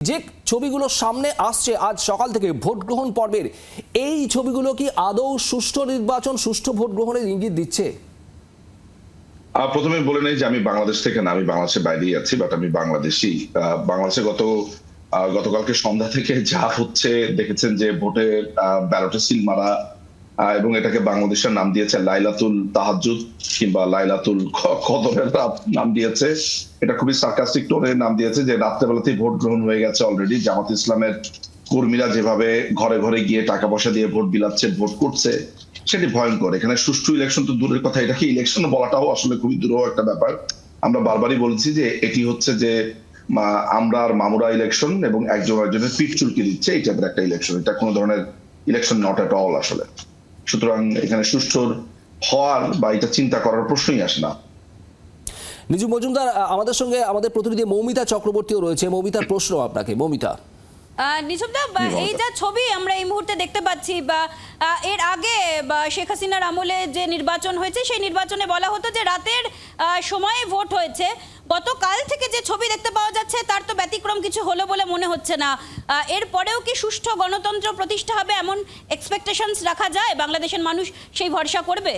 যে ছবিগুলো সামনে আসছে আজ সকাল থেকে ভোট গ্রহণ পর্বের, এই ছবিগুলো কি আদৌ সুষ্ঠু নির্বাচন, সুষ্ঠু ভোট গ্রহণের ইঙ্গিত দিচ্ছে? প্রথমে বলে নেই যে আমি বাংলাদেশ থেকে না, আমি বাংলাদেশের বাইরেই আছি, বাট আমি বাংলাদেশি। বাংলাদেশে গতকালকে সন্ধ্যা থেকে যা হচ্ছে দেখেছেন যে ভোটের ব্যালটে সিল মারা, এবং এটাকে বাংলাদেশের নাম দিয়েছে লাইলাতুল তাহাজ্জুদ কিংবা লাইলাতুল কদরের রাত নাম দিয়েছে। এটা খুবই সার্কাস্টিক টোনে নাম দিয়েছে যে রাত্রেবেলাতেই ভোট গ্রহণ হয়ে গেছে অলরেডি। জামাত ইসলামের কর্মীরা যেভাবে ঘরে ঘরে গিয়ে টাকা পয়সা দিয়ে ভোট বিলাচ্ছে, ভোট করছে, সেটি ভয়ঙ্কর। এখানে সুষ্ঠু ইলেকশন তো দূরের কথা, এটাকে ইলেকশন বলাটাও আসলে খুবই দুরূহ একটা ব্যাপার। আমরা বারবারই বলছি যে এটি হচ্ছে যে আমরা আর মামুরা ইলেকশন, এবং একজন একজনের পিঠ চুলকে দিচ্ছে, এই টাইপের একটা ইলেকশন। এটা কোনো ধরনের ইলেকশন নট এট অল আসলে। সুতরাং এখানে সুষ্ঠুর হওয়ার বা এটা চিন্তা করার প্রশ্নই আসে না। নিজু মজুমদার আমাদের সঙ্গে, আমাদের প্রতিনিধি মৌমিতা চক্রবর্তীও রয়েছে। মৌমিতার প্রশ্ন আপনাকে। মৌমিতা, নিঝুমদা, এই যা ছবি আমরা এই মুহূর্তে দেখতে পাচ্ছি, বা এর আগে বা শেখ হাসিনার আমলে যে নির্বাচন হয়েছে সেই নির্বাচনে বলা হতো যে রাতের সময়ে ভোট হয়েছে, গতকাল থেকে যে ছবি দেখতে পাওয়া যাচ্ছে তার তো ব্যতিক্রম কিছু হলো বলে মনে হচ্ছে না। এরপরেও কি সুষ্ঠু গণতন্ত্র প্রতিষ্ঠা হবে এমন এক্সপেকটেশনস রাখা যায়? বাংলাদেশের মানুষ সেই ভরসা করবে?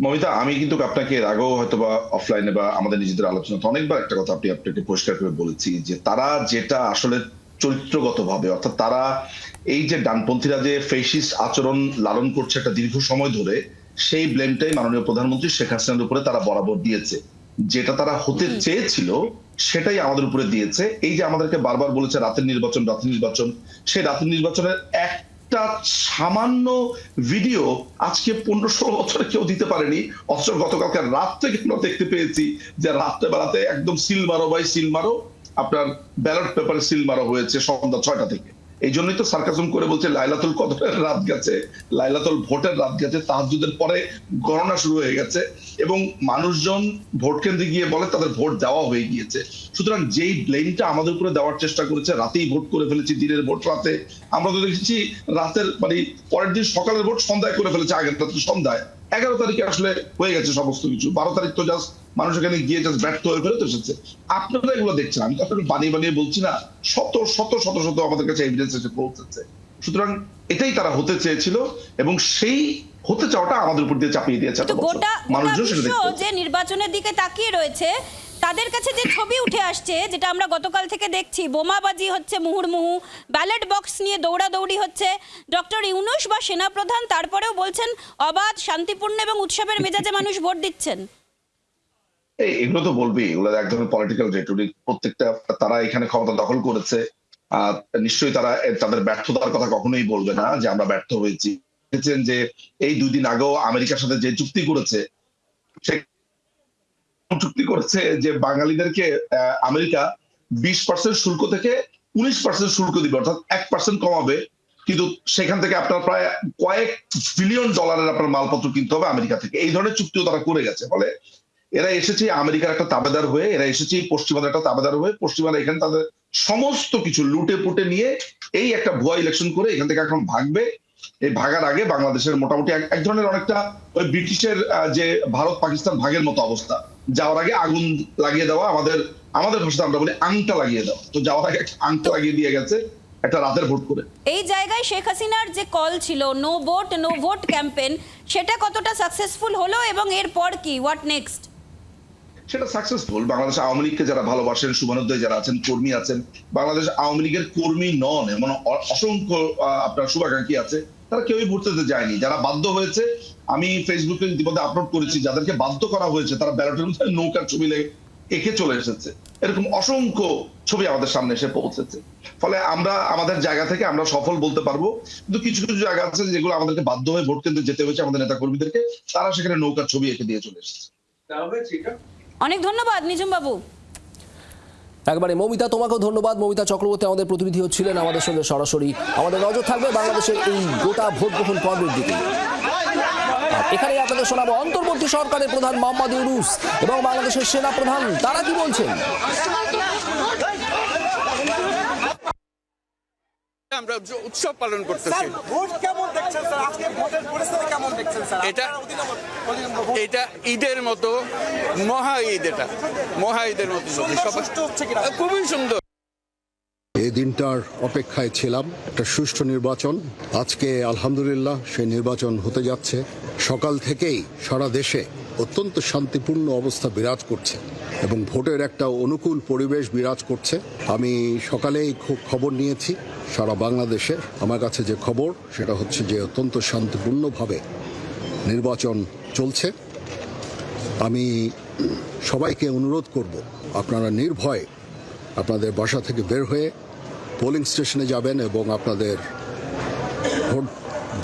মমিতা, আমি কিন্তু আপনাকে এর আগেও হয়তো বা অফলাইনে বা আমাদের নিজেদের আলোচনাতে অনেকবার একটা কথা আপনাকে পরিষ্কার করে বলেছি যে তারা যেটা আসলে চরিত্রগত ভাবে, অর্থাৎ তারা এই যে ডানপন্থীরা যে ফেসিস্ট আচরণ লালন করছে একটা দীর্ঘ সময় ধরে, সেই ব্লেমটাই মাননীয় প্রধানমন্ত্রী শেখ হাসিনার উপরে তারা বরাবর দিয়েছে। যেটা তারা হতে চেয়েছিল সেটাই আমাদের উপরে দিয়েছে। এই যে আমাদেরকে বারবার বলেছে রাতের নির্বাচন, সেই রাতের নির্বাচনের একটা সামান্য ভিডিও আজকে 15-16 বছরে কেউ দিতে পারেনি। অথচ গতকালকে রাত থেকে আমরা দেখতে পেয়েছি যে রাত্রে বেলাতে একদম সিল মারো বাই সিল মারো, আপনার ব্যালট পেপারে সিল মারা হয়েছে সন্ধ্যা 6টা থেকে। এই জন্যই তো সার্কাজম করে বলছে লাইলাতুল কদরের রাত গেছে, লাইলাতুল ভোটের রাত গেছে, তাহাজ্জুদের পরে গণনা শুরু হয়ে গেছে, এবং মানুষজন ভোট কেন্দ্রে গিয়ে বলে তাদের ভোট দেওয়া হয়ে গিয়েছে। সুতরাং যেই ব্লেমটা আমাদের উপরে দেওয়ার চেষ্টা করেছে, রাতেই ভোট করে ফেলেছি, দিনের ভোট রাতে, আমরা তো দেখেছি রাতের মানে পরের দিন সকালের ভোট সন্ধ্যায় করে ফেলেছে, আগের রাত্রে সন্ধ্যায়। 11 তারিখে আসলে হয়ে গেছে সমস্ত কিছু। 12 তারিখ তো জাস্ট মানুষ এখানে গিয়ে জাস্ট ব্যর্থ হয়ে ফেরত এসেছে। আপনারা এগুলো দেখছেন, আমি তো আপনাকে বানিয়ে বলছি না, শত শত শত শত আমাদের কাছে এভিডেন্স এসে পৌঁছেছে। সুতরাং এটাই তারা হতে চেয়েছিল, এবং সেই হতে চাওয়াটা আমাদের উপর দিয়ে চাপিয়ে দিয়েছে। মানুষজন যে নির্বাচনের দিকে তাকিয়ে রয়েছে, তাদের কাছে যে ছবি উঠে আসছে, যেটা আমরা গতকাল থেকে দেখছি, বোমাবাজি হচ্ছে মুহুর্মুহু, ব্যালট বক্স নিয়ে দৌড়াদৌড়ি হচ্ছে, ডক্টর ইউনূস বা সেনাপ্রধান তারপরেও বলছেন অবাধ, শান্তিপূর্ণ এবং উৎসবের মেজাজে মানুষ ভোট দিচ্ছেন। এগুলো তো বলবেই, এগুলো এক ধরনের পলিটিক্যাল রেটরিক। প্রত্যেকটা তারা এখানে ক্ষমতা দখল করেছে, নিশ্চয়ই তারা তাদের ব্যর্থতার কথা কখনোই বলবে না যে আমরা ব্যর্থ হয়েছি। দেখেছেন যে এই 2 দিন আগেও আমেরিকার সাথে যে চুক্তি করেছে, যে বাঙালিদেরকে আমেরিকা 20% শুল্ক থেকে 19% শুল্ক দিবে, অর্থাৎ 1% কমাবে, কিন্তু সেখান থেকে আপনার প্রায় কয়েক বিলিয়ন ডলারের আপনার মালপত্র কিনতে হবে আমেরিকা থেকে। এই ধরনের চুক্তিও তারা করে গেছে। ফলে এরা এসেছে আমেরিকার একটা তাবেদার হয়ে, এরা এসেছে পশ্চিমাদের একটা তাবেদার হয়ে। পশ্চিমারা এখানে তাদের সমস্ত কিছু লুটে পুটে নিয়ে এই একটা ভুয়া ইলেকশন করে এখান থেকে এখন ভাগবে। এই ভাগার আগে বাংলাদেশের মোটামুটি এক ধরনের অনেকটা ওই ব্রিটিশের যে ভারত পাকিস্তান ভাগের মতো অবস্থা। যাওয়ার আগে আগুন লাগিয়ে দেওয়া, আমাদের ভাষাতে আমরা বলি আংটা লাগিয়ে দেওয়া। তো যাওয়ার আগে আংটা লাগিয়ে দিয়ে গেছে একটা রাতের ভোট করে। এই জায়গায় শেখ হাসিনার যে কল ছিল নো ভোট ক্যাম্পেইন, সেটা কতটা সাকসেসফুল হলো এবং এরপর কি, হোয়াট নেক্সট? সেটা সাকসেসফুল। বাংলাদেশ আওয়ামী লীগকে যারা ভালোবাসেন, শুভানুদ্দয় যারা আছেন, কর্মী আছেন, বাংলাদেশ আওয়ামী লীগের কর্মী নন এমন অসংখ্য আপনার শুভাকাঙ্ক্ষী আছে, তারা কেউই ভোট দিতে যায়নি। যারা বাধ্য হয়েছে, আমি ফেসবুকে ইতিমধ্যে আপলোড করেছি, যাদেরকে বাধ্য করা হয়েছে তারা ব্যালটের মধ্যে নৌকার ছবি এঁকে চলে এসেছে। এরকম অসংখ্য ছবি আমাদের সামনে এসে পৌঁছেছে। ফলে আমরা আমাদের জায়গা থেকে আমরা সফল বলতে পারবো, কিন্তু কিছু কিছু জায়গা আছে যেগুলো আমাদেরকে বাধ্য হয়ে ভোট কেন্দ্রে যেতে হয়েছে আমাদের নেতা কর্মীদেরকে, তারা সেখানে নৌকার ছবি এঁকে দিয়ে চলে এসেছে। অনেক ধন্যবাদ নিঝুম বাবু। একবারে মৌমিতা, তোমাকেও ধন্যবাদ। মৌমিতা চক্রবর্তী আমাদের প্রতিনিধি হচ্ছিলেন আমাদের সঙ্গে সরাসরি। আমাদের নজর থাকবে বাংলাদেশের এই গোটা ভোট গ্রহণ পর্বের দিকে। এখানে আপনাদের শোনাবো অন্তর্বর্তী সরকারের প্রধান মোহাম্মদ ইউনূস এবং বাংলাদেশের সেনা প্রধান, তারা কি বলছেন। আমরা উৎসব পালন করতেছি। এটা ঈদের মতো, মহা ঈদ, এটা মহা ঈদের মতো খুবই সুন্দর। এই দিনটার অপেক্ষায় ছিলাম, একটা সুষ্ঠু নির্বাচন। আজকে আলহামদুলিল্লাহ সেই নির্বাচন হতে যাচ্ছে। সকাল থেকেই সারা দেশে অত্যন্ত শান্তিপূর্ণ অবস্থা বিরাজ করছে এবং ভোটের একটা অনুকূল পরিবেশ বিরাজ করছে। আমি সকালেই খুব খবর নিয়েছি সারা বাংলাদেশে। আমার কাছে যে খবর সেটা হচ্ছে যে অত্যন্ত শান্তিপূর্ণভাবে নির্বাচন চলছে। আমি সবাইকে অনুরোধ করব, আপনারা নির্ভয়ে আপনাদের বাসা থেকে বের হয়ে পোলিং স্টেশনে যাবেন এবং আপনাদের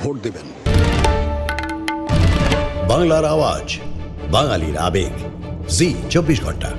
ভোট দেবেন। বাংলার আওয়াজ, বাঙালির আবেগ, জি 24 ঘন্টা।